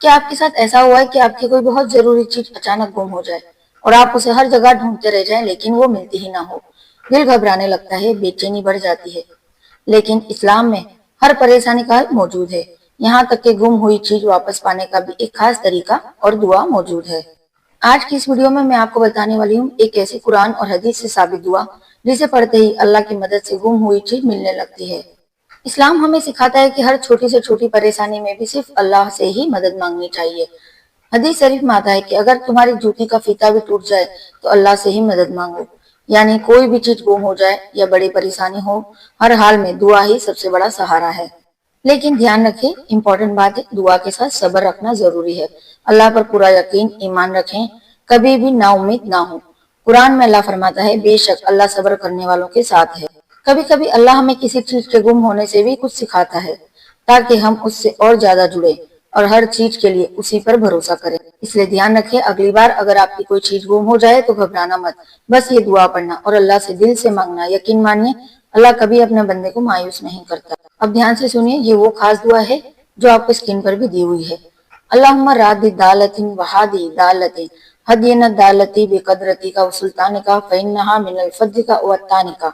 क्या आपके साथ ऐसा हुआ है कि आपकी कोई बहुत जरूरी चीज अचानक गुम हो जाए और आप उसे हर जगह ढूंढते रह जाएं लेकिन वो मिलती ही ना हो? दिल घबराने लगता है, बेचैनी बढ़ जाती है। लेकिन इस्लाम में हर परेशानी का हल मौजूद है। यहाँ तक कि गुम हुई चीज वापस पाने का भी एक खास तरीका और दुआ मौजूद है। आज की इस वीडियो में मैं आपको बताने वाली हूँ एक ऐसी कुरान और हदीस से साबित दुआ जिसे पढ़ते ही अल्लाह की मदद से गुम हुई चीज मिलने लगती है। इस्लाम हमें सिखाता है कि हर छोटी से छोटी परेशानी में भी सिर्फ अल्लाह से ही मदद मांगनी चाहिए। हदीस शरीफ में आता है कि अगर तुम्हारी जूती का फीता भी टूट जाए तो अल्लाह से ही मदद मांगो। यानी कोई भी चीज गुम हो जाए या बड़ी परेशानी हो, हर हाल में दुआ ही सबसे बड़ा सहारा है। लेकिन ध्यान रखें, इम्पोर्टेंट बात है, दुआ के साथ सब्र रखना जरूरी है। अल्लाह पर पूरा यकीन, ईमान रखें, कभी भी नाउम्मीद ना हो। कुरान में अल्लाह फरमाता है, बेशक अल्लाह सब्र करने वालों के साथ है। कभी कभी अल्लाह हमें किसी चीज के गुम होने से भी कुछ सिखाता है, ताकि हम उससे और ज्यादा जुड़े और हर चीज के लिए उसी पर भरोसा करें। इसलिए ध्यान रखें, अगली बार अगर आपकी कोई चीज गुम हो जाए तो घबराना मत, बस ये दुआ पढ़ना और अल्लाह से दिल से मांगना। यकीन मानिए, अल्लाह कभी अपने बंदे को मायूस नहीं करता। अब ध्यान से सुनिए, ये वो खास दुआ है जो आपको स्क्रीन पर भी दी हुई है। अल्लाहुम्मा रादी दालतिन वहादी दालतिन हदीना दालती बेकदरती का सुल्तान का फइन्नहा मिनल फज्र का वत्तानी का।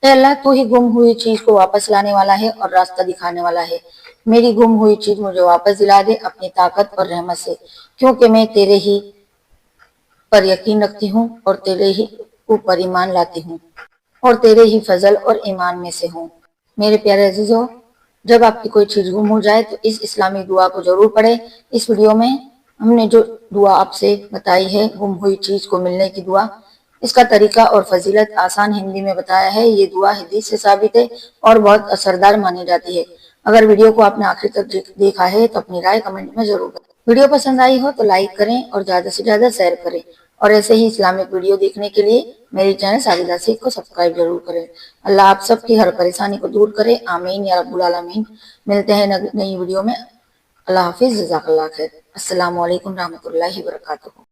अल्लाह, तू ही गुम हुई चीज को वापस लाने वाला है और रास्ता दिखाने वाला है। मेरी गुम हुई चीज मुझे वापस दिला दे अपनी ताकत और रहमत से, क्योंकि मैं तेरे ही पर यकीन रखती हूँ और तेरे ही ऊपर ईमान लाती हूँ और तेरे ही फजल और ईमान में से हूँ। मेरे प्यारे अजीजों, जब आपकी कोई चीज गुम हो जाए तो इस इस्लामी दुआ को जरूर पढ़े। इस वीडियो में हमने जो दुआ आपसे बताई है, गुम हुई चीज को मिलने की दुआ, इसका तरीका और फजीलत आसान हिंदी में बताया है। ये दुआ हदीस से साबित है और बहुत असरदार मानी जाती है। अगर वीडियो को आपने आखिर तक देखा है तो अपनी राय कमेंट में जरूर बताएं। वीडियो पसंद आई हो तो लाइक करें और ज्यादा से ज्यादा शेयर करें। और ऐसे ही इस्लामिक वीडियो देखने के लिए मेरी चैनल साजिदा सीख को सब्सक्राइब जरूर करें। अल्लाह आप सबकी हर परेशानी को दूर करे, आमीन या रब्बुल आलमीन। मिलते हैं नई वीडियो में। अल्लाह हाफिज, जज़ाकल्लाह खैर। अस्सलामु अलैकुम रहमतुल्लाहि व बरकातुहू।